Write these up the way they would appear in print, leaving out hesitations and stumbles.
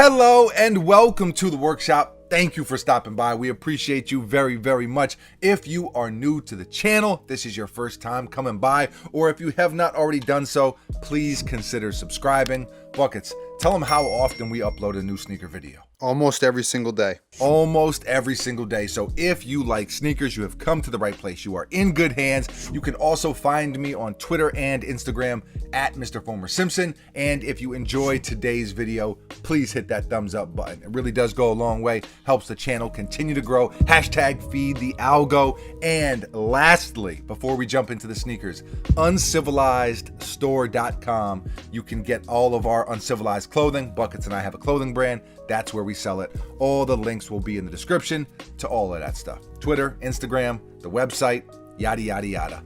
Hello and welcome to the workshop. Thank you for stopping by. We appreciate you very, very much. If you are new to the channel, this is your first time coming by, or if you have not already done so, please consider subscribing. Buckets, tell them how often we upload a new sneaker video. Almost every single day. Almost every single day. So if you like sneakers, you have come to the right place. You are in good hands. You can also find me on Twitter and Instagram at Mr. Former Simpson. And if you enjoyed today's video, please hit that thumbs up button. It really does go a long way. Helps the channel continue to grow. Hashtag feed the algo. And lastly, before we jump into the sneakers, uncivilizedstore.com. You can get all of our uncivilized clothing. Buckets and I have a clothing brand. That's where we sell it. All the links will be in the description to all of that stuff. Twitter, Instagram, the website, yada, yada, yada.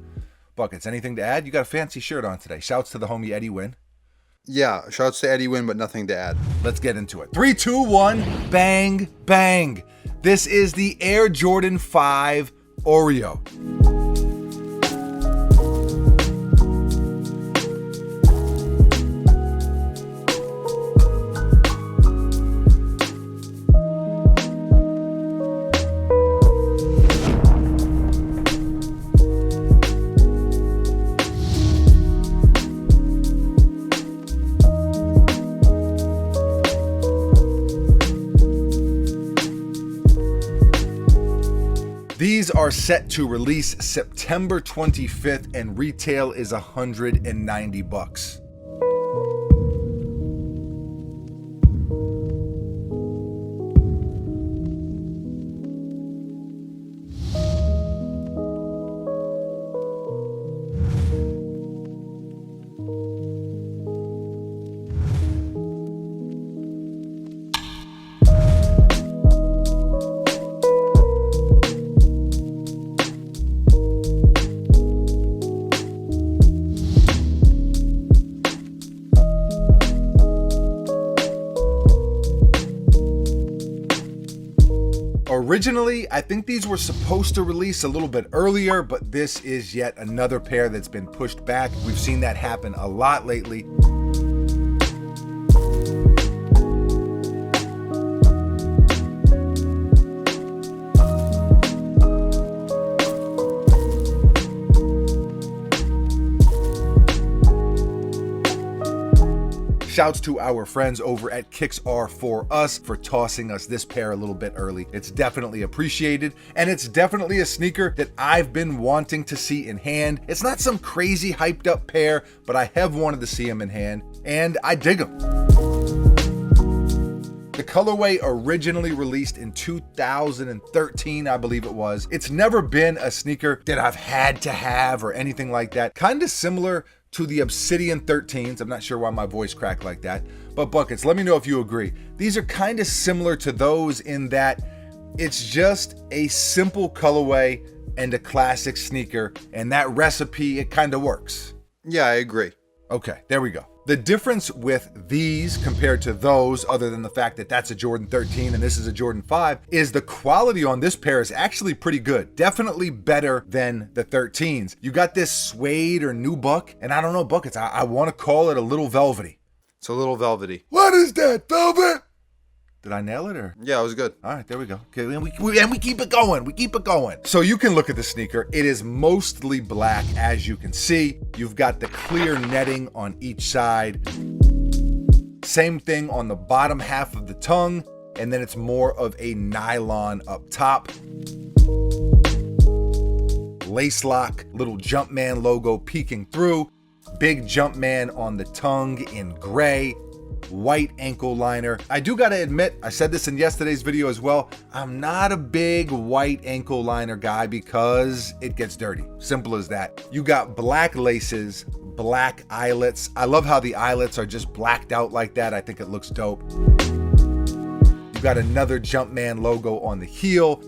Buckets, anything to add? You got a fancy shirt on today. Shouts to the homie Eddie Wynn. Yeah, shouts to Eddie Wynn, but nothing to add. Let's get into it. 3, 2, 1, bang, bang. This is the Air Jordan 5 Oreo. These are set to release September 25th and retail is $190. Originally, I think these were supposed to release a little bit earlier, but this is yet another pair that's been pushed back. We've seen that happen a lot lately. Shouts to our friends over at Kicks Are For Us for tossing us this pair a little bit early. It's definitely appreciated, and it's definitely a sneaker that I've been wanting to see in hand. It's not some crazy hyped up pair, but I have wanted to see them in hand, and I dig them. The colorway originally released in 2013, I believe it was. It's never been a sneaker that I've had to have or anything like that. Kind of similar to the Obsidian 13s. I'm not sure why my voice cracked like that, but Buckets, let me know if you agree. These are kind of similar to those in that it's just a simple colorway and a classic sneaker, and that recipe, it kind of works. Yeah, I agree. Okay, there we go. The difference with these compared to those, other than the fact that that's a Jordan 13 and this is a Jordan 5, is the quality on this pair is actually pretty good. Definitely better than the 13s. You got this suede or nubuck, and I don't know, Buckets, I want to call it a little velvety. It's a little velvety. What is that, velvet? Did I nail it or? Yeah, it was good. All right, there we go. Okay, and we keep it going. We keep it going. So you can look at the sneaker. It is mostly black, as you can see. You've got the clear netting on each side. Same thing on the bottom half of the tongue, and then it's more of a nylon up top. Lace lock, little Jumpman logo peeking through. Big Jumpman on the tongue in gray. White ankle liner. I do gotta admit, I said this in yesterday's video as well, I'm not a big white ankle liner guy because it gets dirty. Simple as that. You got black laces, black eyelets. I love how the eyelets are just blacked out like that. I think it looks dope. You got another Jumpman logo on the heel.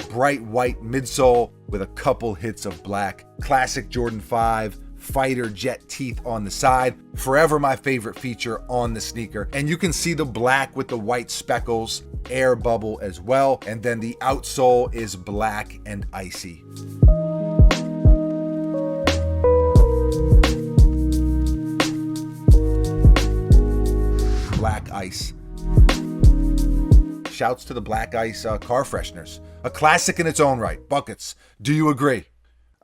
Bright white midsole with a couple hits of black. Classic Jordan 5. Fighter jet teeth on the side. Forever my favorite feature on the sneaker. And you can see the black with the white speckles, air bubble as well. And then the outsole is black and icy. Black Ice. Shouts to the Black Ice car fresheners. A classic in its own right. Buckets, do you agree?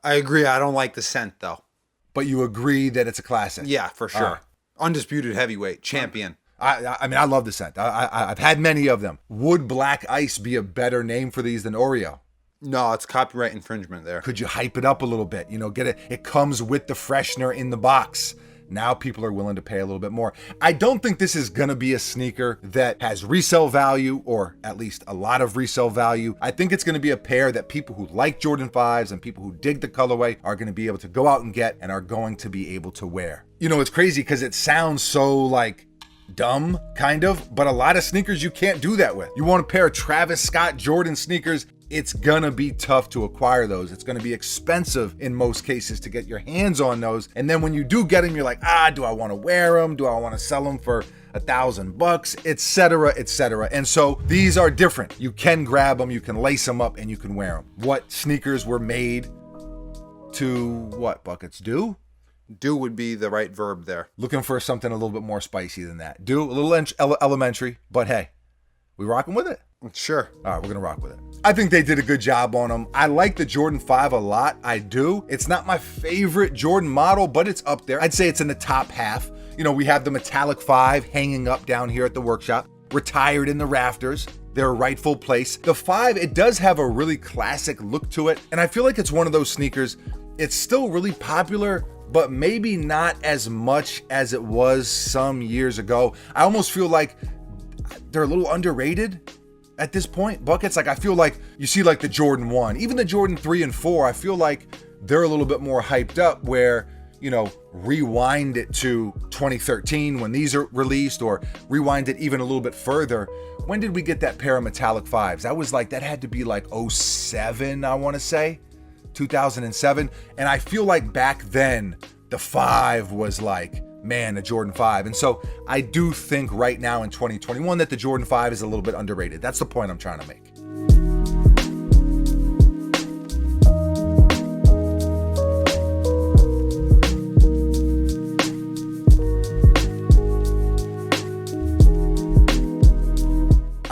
I agree. I don't like the scent, though. But you agree that it's a classic? Yeah, for sure. Undisputed heavyweight champion. I mean, I love the scent. I've had many of them. Would Black Ice be a better name for these than Oreo? No, it's copyright infringement there. Could you hype it up a little bit? You know, get it. It comes with the freshener in the box. Now people are willing to pay a little bit more. I don't think this is going to be a sneaker that has resale value, or at least a lot of resale value. I think it's going to be a pair that people who like Jordan 5s and people who dig the colorway are going to be able to go out and get and are going to be able to wear. You know, it's crazy because it sounds so like dumb, kind of, but a lot of sneakers you can't do that with. You want a pair of Travis Scott Jordan sneakers, it's gonna be tough to acquire those. It's gonna be expensive in most cases to get your hands on those. And then when you do get them, you're like, do I wanna wear them? Do I wanna sell them for $1,000, etc., etc. And so these are different. You can grab them, you can lace them up, and you can wear them. What sneakers were made to what, Buckets? Do? Do would be the right verb there. Looking for something a little bit more spicy than that. Do, a little elementary, but hey, we rocking with it? Sure. All right, we're going to rock with it. I think they did a good job on them. I like the Jordan 5 a lot. I do. It's not my favorite Jordan model, but it's up there. I'd say it's in the top half. You know, we have the metallic 5 hanging up down here at the workshop, retired in the rafters, their rightful place. The 5, it does have a really classic look to it, and I feel like it's one of those sneakers. It's still really popular, but maybe not as much as it was some years ago. I almost feel like they're a little underrated at this point. Buckets, like I feel like you see like the Jordan 1, even the Jordan 3 and 4, I feel like they're a little bit more hyped up where, you know, rewind it to 2013 when these are released, or rewind it even a little bit further. When did we get that pair of metallic 5s? That had to be like 07, I want to say. 2007. And I feel like back then the 5 was like, man, a Jordan 5. And so I do think right now in 2021 that the Jordan 5 is a little bit underrated. That's the point I'm trying to make.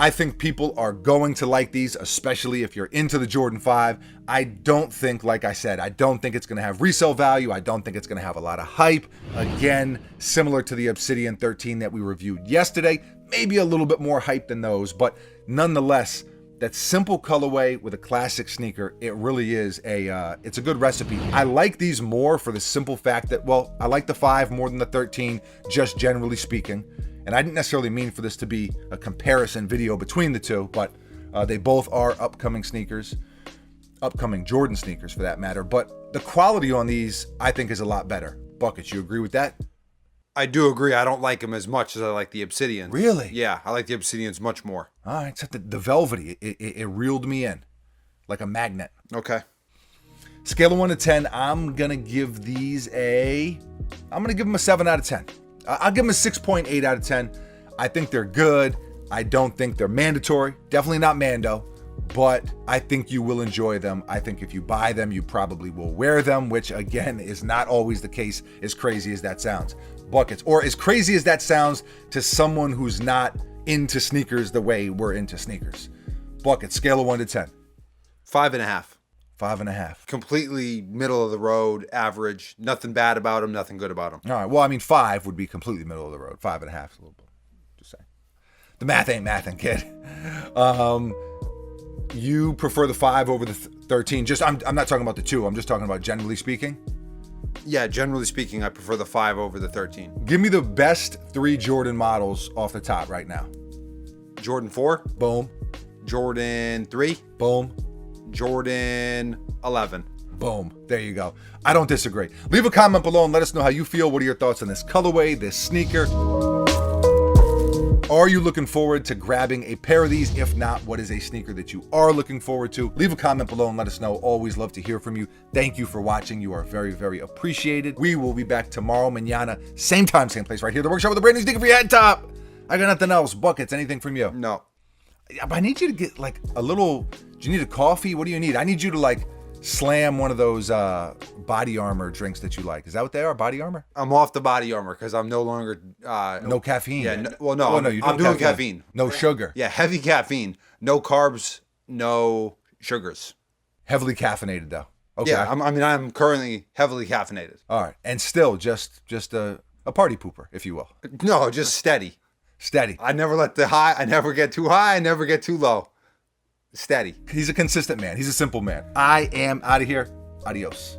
I think people are going to like these, especially if you're into the Jordan 5. I don't think, like I said, I don't think it's going to have resale value. I don't think it's going to have a lot of hype. Again, similar to the Obsidian 13 that we reviewed yesterday, maybe a little bit more hype than those, but nonetheless, that simple colorway with a classic sneaker, it really is it's a good recipe. I like these more for the simple fact that, well, I like the 5 more than the 13, just generally speaking. And I didn't necessarily mean for this to be a comparison video between the two, but they both are upcoming sneakers, upcoming Jordan sneakers for that matter. But the quality on these, I think, is a lot better. Buckets, you agree with that? I do agree. I don't like them as much as I like the Obsidians. Really? Yeah, I like the Obsidians much more. All right, except the velvety, it reeled me in like a magnet. Okay. Scale of 1 to 10, I'm going to give these I'm going to give them a 7 out of 10. I'll give them a 6.8 out of 10. I think they're good. I don't think they're mandatory. Definitely not Mando, but I think you will enjoy them. I think if you buy them, you probably will wear them, which again is not always the case, as crazy as that sounds. Buckets, or as crazy as that sounds to someone who's not into sneakers the way we're into sneakers. Buckets, scale of 1 to 10. 5.5. 5.5. Completely middle of the road, average. Nothing bad about them, nothing good about them. All right. Well, I mean, 5 would be completely middle of the road. 5.5 is a little bit. Just saying. The math ain't mathin', kid. You prefer the 5 over the 13. I'm not talking about the 2. I'm just talking about generally speaking. Yeah, generally speaking, I prefer the 5 over the 13. Give me the best 3 Jordan models off the top right now. Jordan 4. Boom. Jordan 3. Boom. Jordan 11. Boom. There you go. I don't disagree. Leave a comment below and let us know how you feel. What are your thoughts on this colorway, this sneaker? Are you looking forward to grabbing a pair of these? If not, what is a sneaker that you are looking forward to? Leave a comment below and let us know. Always love to hear from you. Thank you for watching. You are very, very appreciated. We will be back tomorrow, mañana, same time, same place, right here at the workshop with a brand new sneaker for your head top. I got nothing else. Buckets, anything from you? No. I need you to get like a little, do you need a coffee? What do you need? I need you to like slam one of those body armor drinks that you like. Is that what they are? Body armor? I'm off the body armor because I'm no longer. No caffeine. Yeah. I'm doing caffeine. No sugar. Yeah, heavy caffeine. No carbs. No sugars. Heavily caffeinated though. Okay. Yeah, I'm currently heavily caffeinated. All right, and still just a party pooper, if you will. No, just steady. Steady. I never let the high. I never get too high. I never get too low. Steady. He's a consistent man. He's a simple man. I am out of here. Adios.